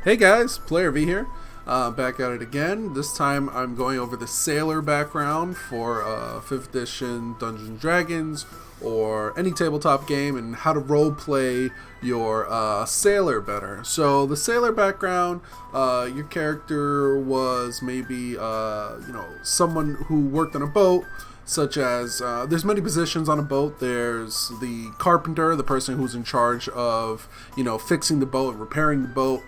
Hey guys, Player V here. Back at it again. This time I'm going over the sailor background for 5th edition Dungeons & Dragons or any tabletop game and how to roleplay your sailor better. So the sailor background, your character was maybe someone who worked on a boat, such as there's many positions on a boat. There's the carpenter, the person who's in charge of fixing the boat and repairing the boat.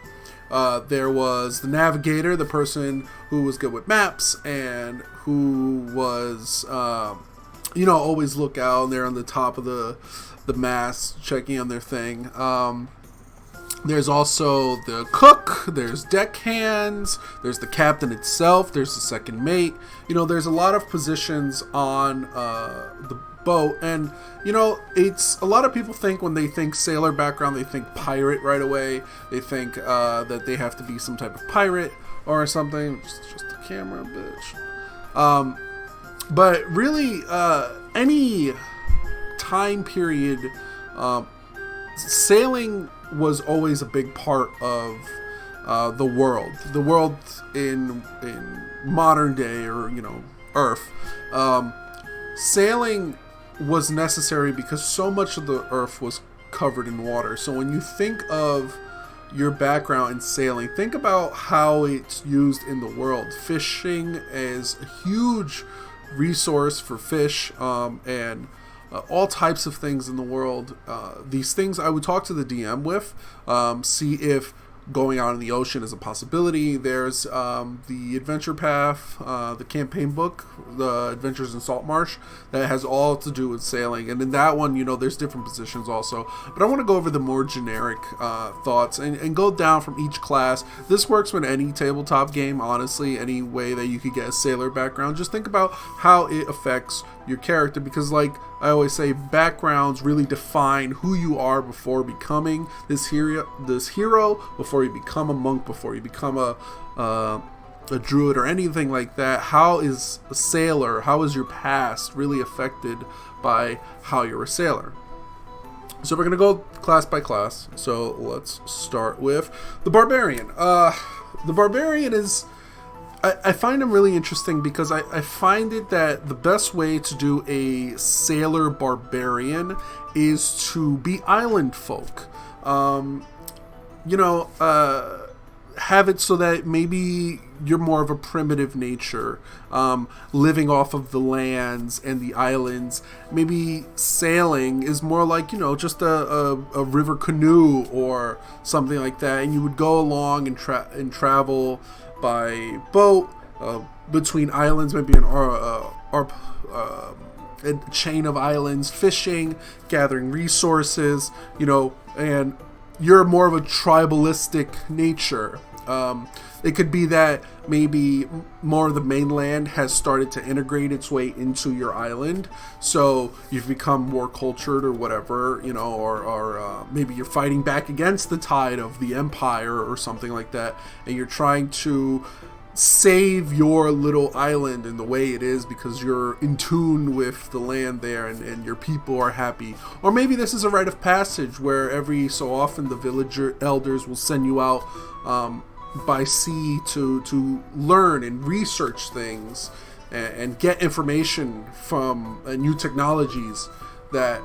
There was the navigator, the person who was good with maps and who was, always look out and they're on the top of the mast checking on their thing. There's also the cook, there's deckhands, there's the captain itself, there's the second mate. There's a lot of positions on the boat, and it's a lot of people think when they think sailor background, they think pirate right away. They think that they have to be some type of pirate or something. Just the camera, bitch. But really, any time period, sailing was always a big part of the world. The world in modern day, or Earth. Sailing was necessary because so much of the earth was covered in water. So when you think of your background in sailing, think about how it's used in the world. Fishing is a huge resource for fish and all types of things in the world. These things I would talk to the DM with, see if going out in the ocean is a possibility. There's the adventure path, the campaign book, the Adventures in Saltmarsh, that has all to do with sailing. And in that one, there's different positions also. But I want to go over the more generic thoughts and go down from each class. This works with any tabletop game, honestly, any way that you could get a sailor background. Just think about how it affects your character, because like I always say, backgrounds really define who you are before becoming this hero, before you become a monk, before you become a druid or anything like that. How is a sailor, how is your past really affected by how you're a sailor? So we're going to go class by class. So let's start with the Barbarian. The Barbarian is... I find him really interesting because I find it that the best way to do a sailor barbarian is to be island folk. Have it so that maybe you're more of a primitive nature, living off of the lands and the islands. Maybe sailing is more like, just a river canoe or something like that. And you would go along and travel by boat between islands, maybe a chain of islands, fishing, gathering resources, and you're more of a tribalistic nature. It could be that maybe more of the mainland has started to integrate its way into your island, so you've become more cultured or whatever, or maybe you're fighting back against the tide of the empire or something like that, and you're trying to save your little island in the way it is because you're in tune with the land there and your people are happy. Or maybe this is a rite of passage where every so often the villager elders will send you out by sea to learn and research things and get information from new technologies that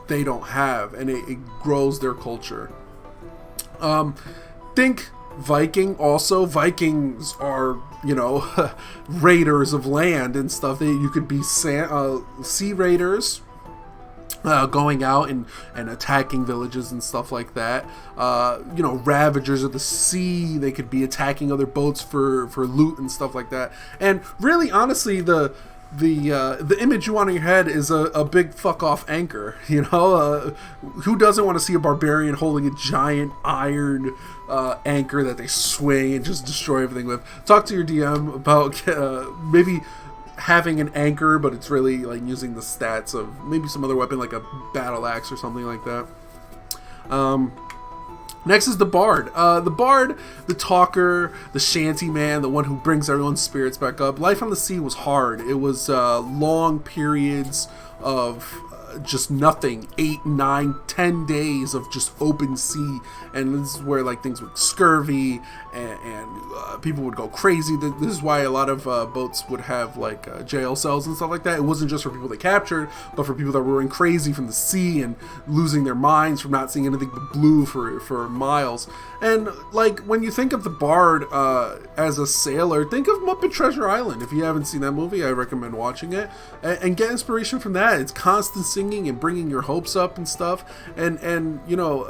they don't have, and it grows their culture. Think Viking also. Vikings are, raiders of land and stuff. You could be sea raiders, going out and attacking villages and stuff like that. Ravagers of the sea. They could be attacking other boats for loot and stuff like that. And really, honestly, the image you want in your head is a big fuck off anchor. Who doesn't want to see a barbarian holding a giant iron anchor that they swing and just destroy everything with? Talk to your DM about maybe having an anchor, but it's really like using the stats of maybe some other weapon like a battle axe or something like that. Next is the Bard. The Bard, the talker, the shanty man, the one who brings everyone's spirits back up. Life on the sea was hard. It was long periods of just nothing, 8, 9, 10 days of just open sea. And this is where like things with scurvy and people would go crazy. This is why a lot of boats would have like jail cells and stuff like that. It wasn't just for people they captured, but for people that were going crazy from the sea and losing their minds from not seeing anything but blue for miles. And like when you think of the Bard as a sailor, think of Muppet Treasure Island. If you haven't seen that movie, I recommend watching it and get inspiration from that. It's constant singing and bringing your hopes up and stuff. And you know,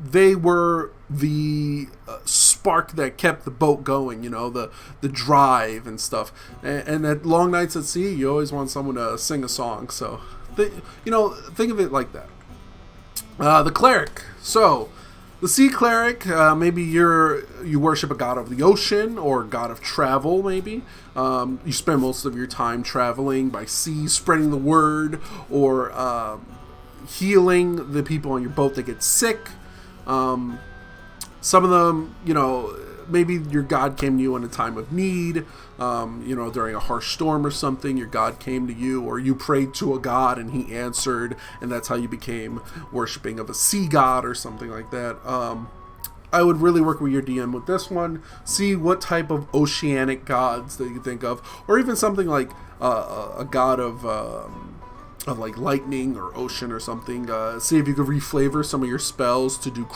they were the spark that kept the boat going, you know, the drive and stuff. And at long nights at sea, you always want someone to sing a song. So, you know, think of it like that. The Cleric. So, the Sea Cleric, maybe you worship a god of the ocean or god of travel, maybe. You spend most of your time traveling by sea, spreading the word, or healing the people on your boat that get sick. Some of them, you know, maybe your god came to you in a time of need, you know, during a harsh storm or something, your god came to you, or you prayed to a god and he answered, and that's how you became worshiping of a sea god or something like that. I would really work with your DM with this one, see what type of oceanic gods that you think of, or even something like a god of like lightning or ocean or something. See if you could reflavor some of your spells to do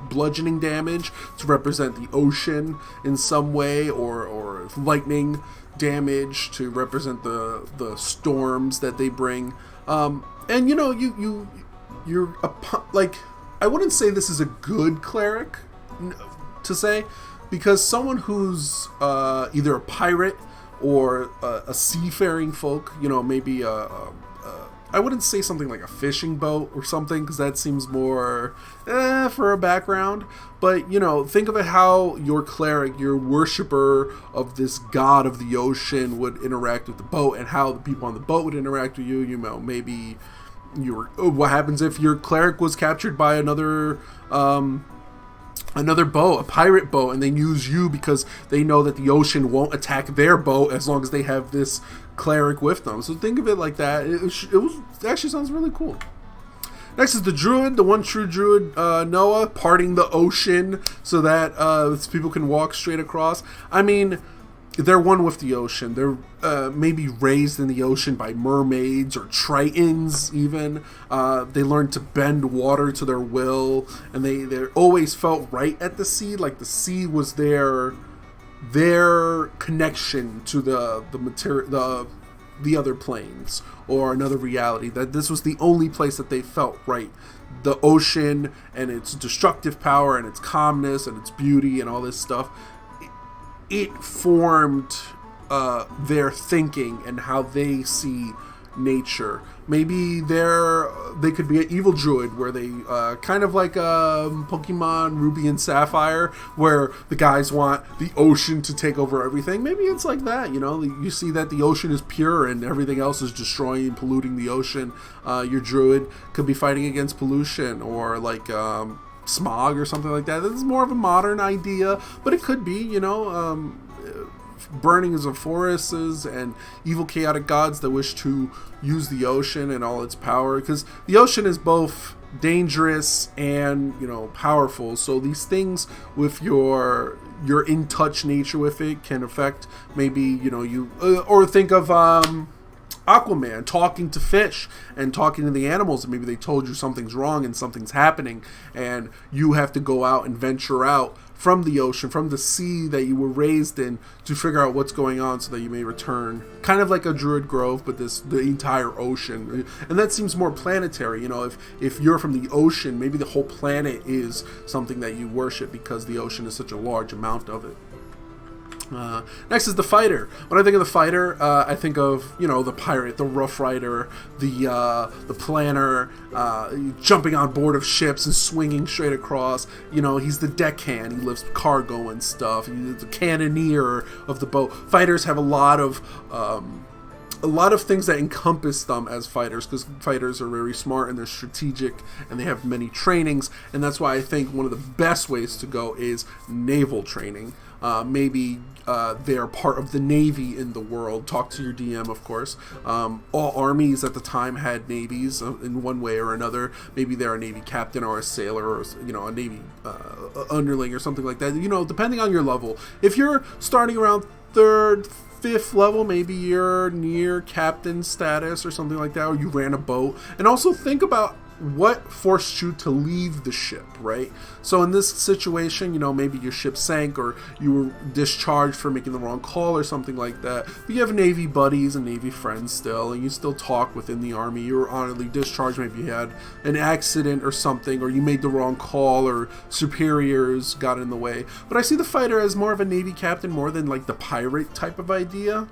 bludgeoning damage to represent the ocean in some way, or lightning damage to represent the storms that they bring. And you know, you're like, I wouldn't say this is a good cleric to say, because someone who's either a pirate or a seafaring folk, you know, maybe I wouldn't say something like a fishing boat or something, because that seems more for a background. But, you know, think of it how your cleric, your worshiper of this god of the ocean would interact with the boat, and how the people on the boat would interact with you. You know, maybe what happens if your cleric was captured by another boat, a pirate boat, and they use you because they know that the ocean won't attack their boat as long as they have this cleric with them. So think of it like that. It actually sounds really cool. Next is the Druid, the one true Druid, Noah, parting the ocean so that people can walk straight across. I mean, they're one with the ocean. They're maybe raised in the ocean by mermaids or tritons even. They learned to bend water to their will, and they always felt right at the sea, like the sea was their connection to the material, the other planes or another reality, that this was the only place that they felt right. The ocean and its destructive power and its calmness and its beauty and all this stuff, it formed their thinking and how they see nature. Maybe they could be an evil druid where they kind of like Pokemon Ruby and Sapphire, where the guys want the ocean to take over everything. Maybe it's like that, you know, you see that the ocean is pure and everything else is destroying and polluting the ocean. Your druid could be fighting against pollution, or like smog or something like that. This is more of a modern idea, but it could be, you know, burnings of forests and evil chaotic gods that wish to use the ocean and all its power, because the ocean is both dangerous and, you know, powerful. So these things with your in touch nature with it can affect, maybe, you know, you or think of Aquaman talking to fish and talking to the animals, and maybe they told you something's wrong and something's happening, and you have to go out and venture out from the ocean, from the sea that you were raised in, to figure out what's going on so that you may return. Kind of like a Druid Grove, but the entire ocean. And that seems more planetary, you know, if you're from the ocean, maybe the whole planet is something that you worship because the ocean is such a large amount of it. Next is the fighter. When I think of the fighter, I think of, you know, the pirate, the rough rider, the planner, jumping on board of ships and swinging straight across. You know, he's the deckhand. He lifts cargo and stuff. He's the cannoneer of the boat. Fighters have a lot of a lot of things that encompass them as fighters, because fighters are very smart and they're strategic and they have many trainings, and that's why I think one of the best ways to go is naval training. Maybe they're part of the Navy in the world. Talk to your DM, of course. All armies at the time had navies in one way or another. Maybe they're a Navy captain or a sailor, or a Navy underling or something like that. Depending on your level. If you're starting around 3rd, 5th level, maybe you're near captain status or something like that, or you ran a boat. And also think about what forced you to leave the ship, right? So in this situation, maybe your ship sank or you were discharged for making the wrong call or something like that. But you have Navy buddies and Navy friends still, and you still talk within the Army. You were honorably discharged. Maybe you had an accident or something, or you made the wrong call, or superiors got in the way. But I see the fighter as more of a Navy captain, more than like the pirate type of idea.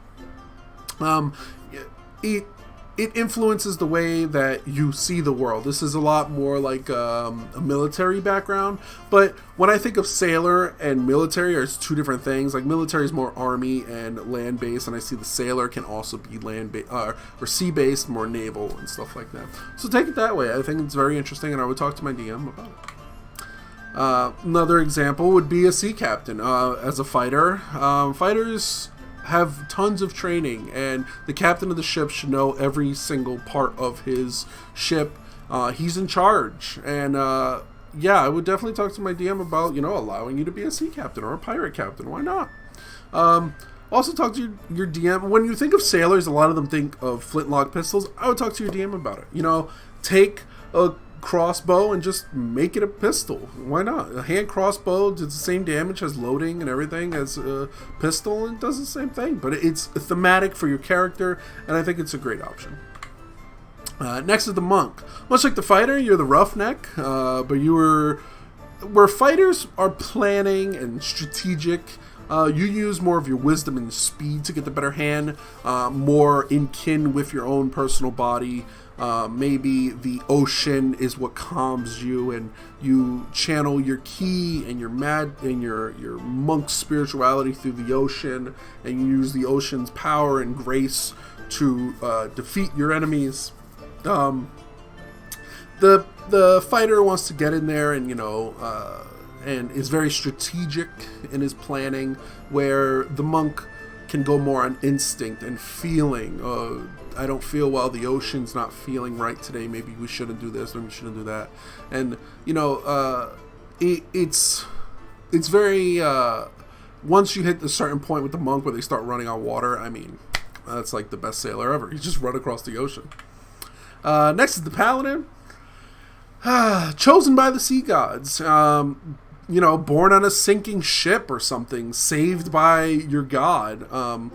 It influences the way that you see the world. This is a lot more like a military background. But when I think of sailor and military, are two different things. Like military is more army and land-based, and I see the sailor can also be land-based or sea-based, more naval and stuff like that. So take it that way. I think it's very interesting, and I would talk to my DM about it. Another example would be a sea captain. As a fighter, fighters have tons of training, and the captain of the ship should know every single part of his ship. He's in charge, and I would definitely talk to my DM about allowing you to be a sea captain or a pirate captain. Why not? Also talk to your DM. When you think of sailors, a lot of them think of flintlock pistols. I would talk to your DM about it. Take a crossbow and just make it a pistol. Why not? A hand crossbow does the same damage as loading and everything as a pistol, and does the same thing, but it's thematic for your character, and I think it's a great option. Next is the monk. Much like the fighter, you're the roughneck, but where fighters are planning and strategic, you use more of your wisdom and speed to get the better hand, more in kin with your own personal body. Maybe the ocean is what calms you, and you channel your ki and your monk spirituality through the ocean, and you use the ocean's power and grace to defeat your enemies. The fighter wants to get in there and and is very strategic in his planning, where the monk can go more on instinct and feeling. I don't feel well, the ocean's not feeling right today, maybe we shouldn't do this, maybe we shouldn't do that. And it's very once you hit a certain point with the monk where they start running on water, I mean, that's like the best sailor ever. You just run across the ocean. Next is the paladin. Chosen by the sea gods. Born on a sinking ship or something, saved by your god.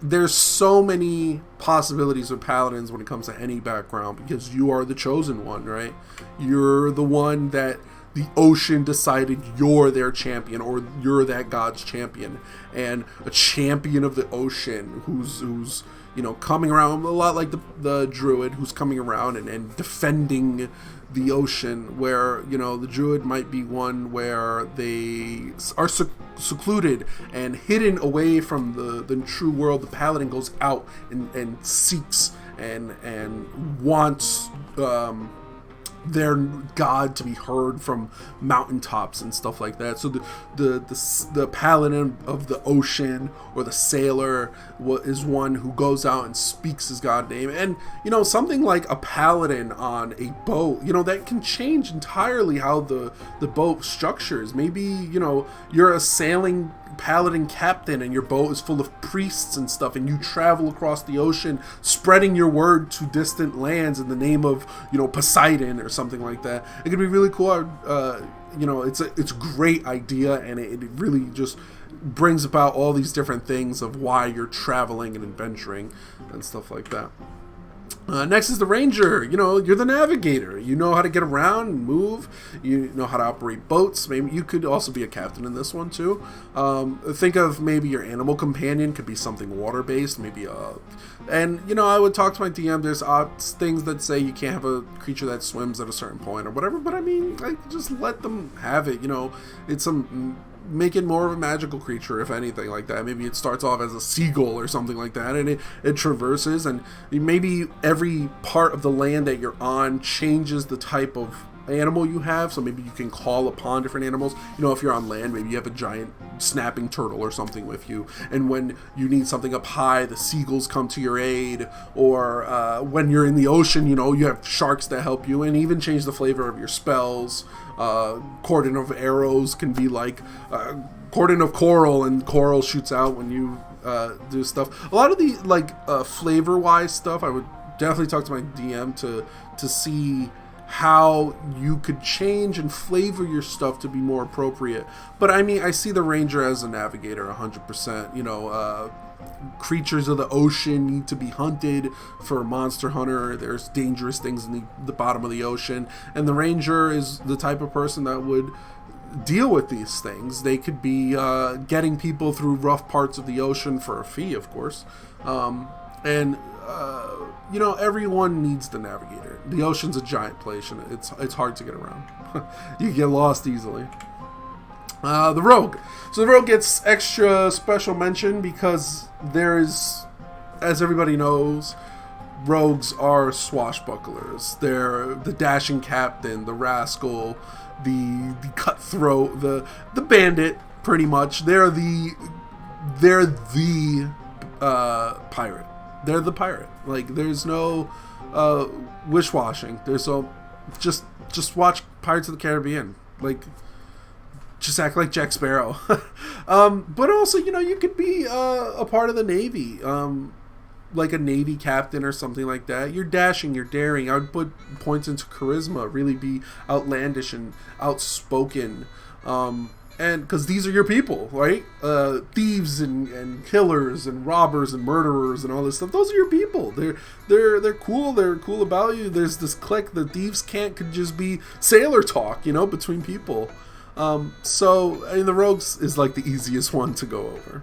There's so many possibilities with paladins when it comes to any background, because you are the chosen one, right? You're the one that the ocean decided you're their champion, or you're that god's champion, and a champion of the ocean who's coming around, a lot like the druid who's coming around and defending the ocean, where the druid might be one where they are secluded and hidden away from the true world. The paladin goes out and seeks and wants their god to be heard from mountaintops and stuff like that. So the paladin of the ocean, or the sailor, is one who goes out and speaks his god name. And something like a paladin on a boat, that can change entirely how the boat structures. Maybe you're a sailing paladin captain and your boat is full of priests and stuff, and you travel across the ocean spreading your word to distant lands in the name of Poseidon or something like that. It could be really cool. It's a great idea, and it really just brings about all these different things of why you're traveling and adventuring and stuff like that. Next is the ranger. You're the navigator. You know how to get around and move. You know how to operate boats. Maybe you could also be a captain in this one too. Think of maybe your animal companion could be something water-based. Maybe I would talk to my DM. There's things that say you can't have a creature that swims at a certain point or whatever. But I mean, just let them have it. It's some make it more of a magical creature, if anything like that. Maybe it starts off as a seagull or something like that, and it traverses, and maybe every part of the land that you're on changes the type of animal you have. So maybe you can call upon different animals. You know, if you're on land, maybe you have a giant snapping turtle or something with you, and when you need something up high, the seagulls come to your aid. Or when you're in the ocean, you know, you have sharks that help you, and even change the flavor of your spells. Cordon of arrows can be like cordon of coral, and coral shoots out when you do stuff. A lot of the like flavor wise stuff, I would definitely talk to my DM to see how you could change and flavor your stuff to be more appropriate. But I mean, I see the ranger as a navigator 100%. You know, creatures of the ocean need to be hunted for a monster hunter. There's dangerous things in the bottom of the ocean, and the ranger is the type of person that would deal with these things. They could be getting people through rough parts of the ocean for a fee, of course. You know, everyone needs the navigator. The ocean's a giant place, and it's hard to get around. You get lost easily. The rogue. So the rogue gets extra special mention because there is, as everybody knows, rogues are swashbucklers. They're the dashing captain, the rascal, the cutthroat, the bandit. Pretty much, they're the pirate. They're the pirate. Like, there's no wish-washing. There's just watch Pirates of the Caribbean. Like, just act like Jack Sparrow. But also, you know, you could be a part of the Navy, like a Navy captain or something like that. You're dashing, you're daring. I would put points into charisma. Really be outlandish and outspoken. And because these are your people, right? Thieves and killers and robbers and murderers and all this stuff. Those are your people. They're cool. They're cool about you. There's this clique. The thieves' can't could just be sailor talk, you know, between people. So I mean, the rogues is like the easiest one to go over.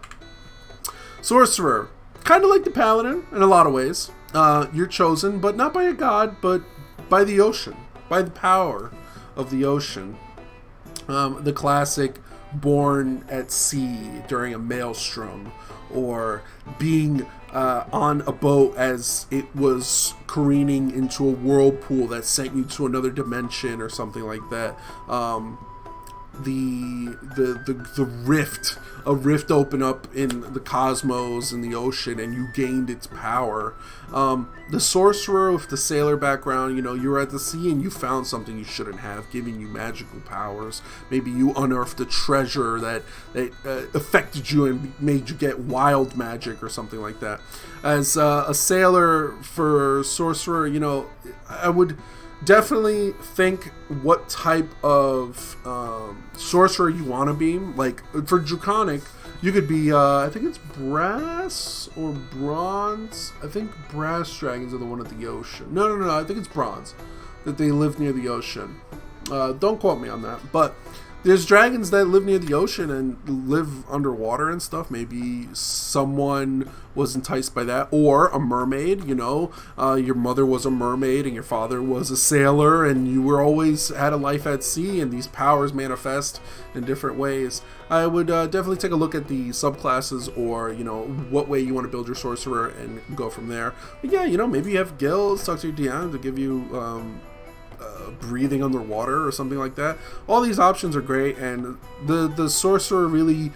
Sorcerer, kind of like the paladin in a lot of ways. You're chosen, but not by a god, but by the ocean, by the power of the ocean. The classic born at sea during a maelstrom, or being on a boat as it was careening into a whirlpool that sent you to another dimension or something like that. The rift, a rift opened up in the cosmos and the ocean, and you gained its power. The sorcerer with the sailor background, you know, you were at the sea and you found something you shouldn't have, giving you magical powers. Maybe you unearthed a treasure that affected you and made you get wild magic or something like that. As a sailor for sorcerer, you know, I would definitely think what type of sorcerer you want to be. Like, for Draconic, you could be, I think it's brass or bronze. I think brass dragons are the one at the ocean. No, I think it's bronze, that they live near the ocean. Don't quote me on that, but there's dragons that live near the ocean and live underwater and stuff. Maybe someone was enticed by that. Or a mermaid, you know. Your mother was a mermaid and your father was a sailor, and you were always had a life at sea, and these powers manifest in different ways. I would definitely take a look at the subclasses, or, you know, what way you want to build your sorcerer and go from there. But yeah, you know, maybe you have gills. Talk to your DM to give you breathing underwater or something like that. All these options are great, and the sorcerer really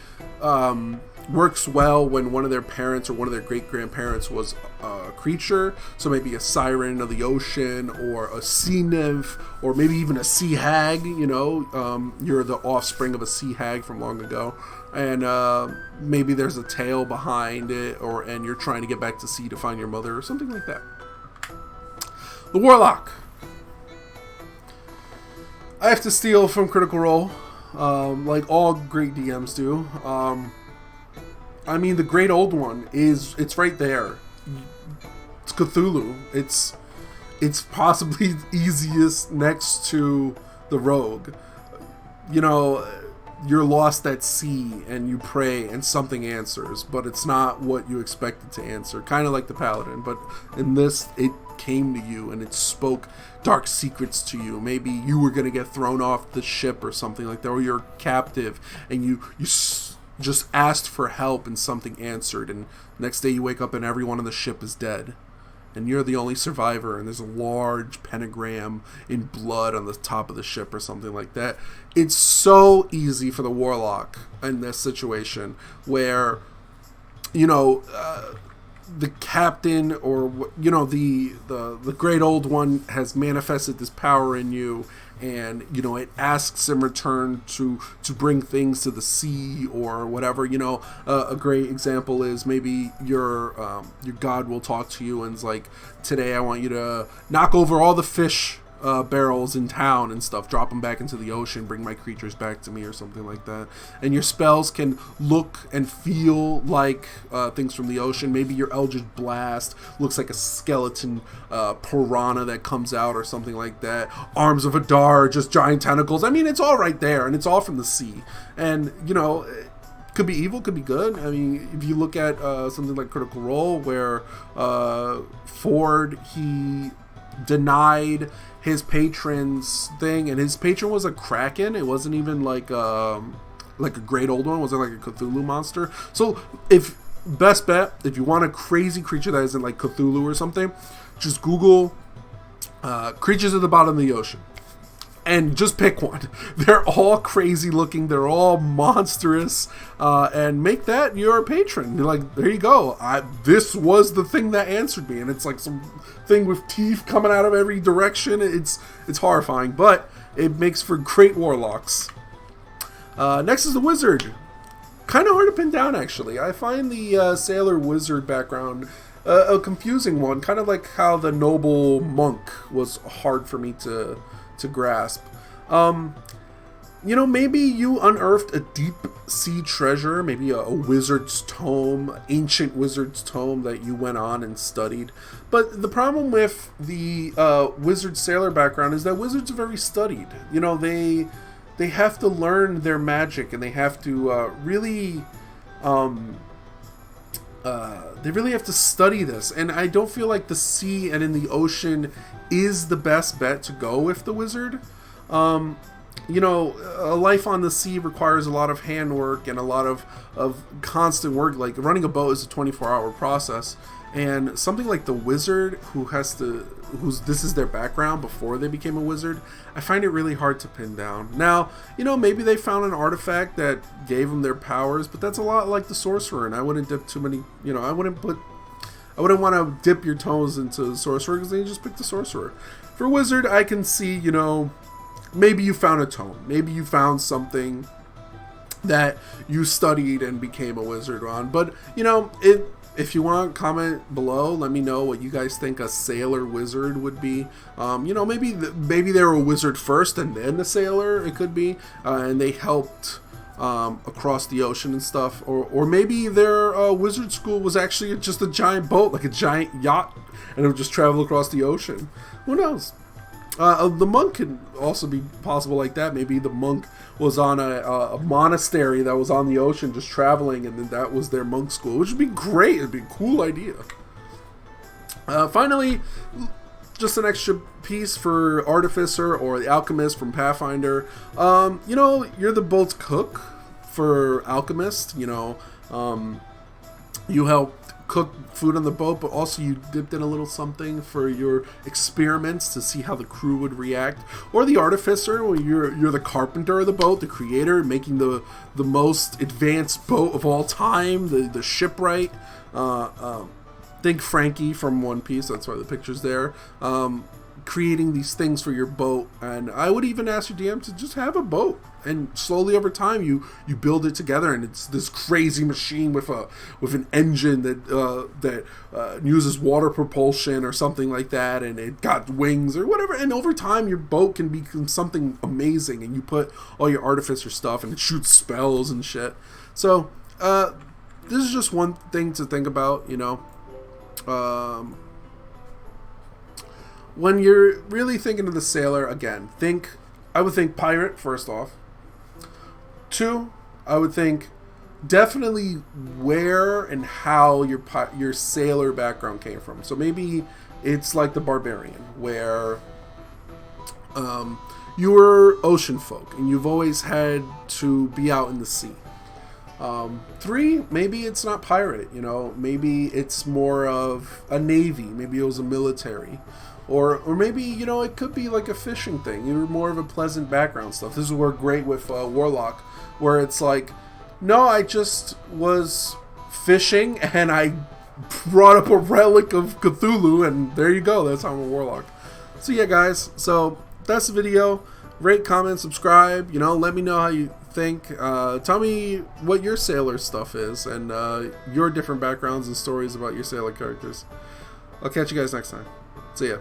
works well when one of their parents or one of their great-grandparents was a creature. So maybe a siren of the ocean, or a sea nymph, or maybe even a sea hag. You know, you're the offspring of a sea hag from long ago, and maybe there's a tale behind it, and you're trying to get back to sea to find your mother or something like that. The Warlock. I have to steal from Critical Role, like all great DMs do. I mean, the great old one it's right there. It's Cthulhu. It's possibly easiest next to the rogue. You know, you're lost at sea and you pray and something answers, but it's not what you expected to answer. Kind of like the paladin, but in this, it came to you and it spoke dark secrets to you. Maybe you were going to get thrown off the ship or something like that, or you're captive and you just asked for help and something answered, and next day you wake up and everyone on the ship is dead. And you're the only survivor, and there's a large pentagram in blood on the top of the ship or something like that. It's so easy for the Warlock in this situation where, you know, the captain or, you know, the great old one has manifested this power in you, and, you know, it asks in return to bring things to the sea or whatever. You know, a great example is maybe your god will talk to you and is like, today I want you to knock over all the fish barrels in town and stuff, drop them back into the ocean, bring my creatures back to me or something like that. And your spells can look and feel like things from the ocean. Maybe your Eldritch Blast looks like a skeleton piranha that comes out or something like that. Arms of Adar, just giant tentacles. I mean, it's all right there, and it's all from the sea. And, you know, could be evil, could be good. I mean, if you look at something like Critical Role, where Ford, he denied his patron's thing, and his patron was a kraken. It wasn't even like a great old one. It wasn't like a Cthulhu monster. So if best bet, if you want a crazy creature that isn't like Cthulhu or something, just Google creatures at the bottom of the ocean and just pick one. They're all crazy looking, they're all monstrous, and make that your patron. You're like, there you go, this was the thing that answered me, and it's like some thing with teeth coming out of every direction. It's horrifying, but it makes for great warlocks. Next is the wizard. Kind of hard to pin down, actually. I find the sailor wizard background a confusing one, kind of like how the noble monk was hard for me to grasp. You know, maybe you unearthed a deep sea treasure, maybe a wizard's tome, ancient wizard's tome that you went on and studied. But the problem with the wizard sailor background is that wizards are very studied. You know, they have to learn their magic, and they have to really have to study this. And I don't feel like the sea and in the ocean is the best bet to go with the wizard. You know, a life on the sea requires a lot of handwork and a lot of constant work. Like running a boat is a 24-hour process, and something like the wizard who's this is their background before they became a wizard, I find it really hard to pin down. Now, you know, maybe they found an artifact that gave them their powers, but that's a lot like the sorcerer, and I wouldn't dip too many, you know, I wouldn't want to dip your toes into the sorcerer, because then you just pick the sorcerer. For wizard, I can see, you know, maybe you found a tome. Maybe you found something that you studied and became a wizard on. But, you know, if you want, comment below. Let me know what you guys think a sailor wizard would be. You know, maybe they were a wizard first and then a sailor, it could be. And they helped across the ocean and stuff. Or maybe their wizard school was actually just a giant boat, like a giant yacht, and it would just travel across the ocean. Who knows? The monk could also be possible like that. Maybe the monk was on a monastery that was on the ocean just traveling, and then that was their monk school, which would be great. It'd be a cool idea. Finally, just an extra piece for artificer or the alchemist from Pathfinder. You know, you're the boat's cook for alchemist. You know, you help cook food on the boat, but also you dipped in a little something for your experiments to see how the crew would react. Or the artificer, where you're the carpenter of the boat, the creator, making the most advanced boat of all time, the shipwright. Think Frankie from One Piece, that's why the picture's there. Creating these things for your boat, and I would even ask your DM to just have a boat, and slowly over time you build it together, and it's this crazy machine with an engine that uses water propulsion or something like that, and it got wings or whatever, and over time your boat can become something amazing, and you put all your artificer stuff and it shoots spells and shit. So this is just one thing to think about, you know. When you're really thinking of the sailor, again, I would think pirate first off. 2, I would think definitely where and how your sailor background came from. So maybe it's like the Barbarian, where you were ocean folk and you've always had to be out in the sea. 3, maybe it's not pirate, you know, maybe it's more of a navy, maybe it was a military, or maybe, you know, it could be like a fishing thing. You're more of a pleasant background stuff. This is where great with Warlock, where it's like, no, I just was fishing and I brought up a relic of Cthulhu, and there you go, that's how I'm a Warlock. So yeah, guys, so that's the video. Rate, comment, subscribe, you know, let me know how you think. Tell me what your sailor stuff is, and your different backgrounds and stories about your sailor characters. I'll catch you guys next time. See ya.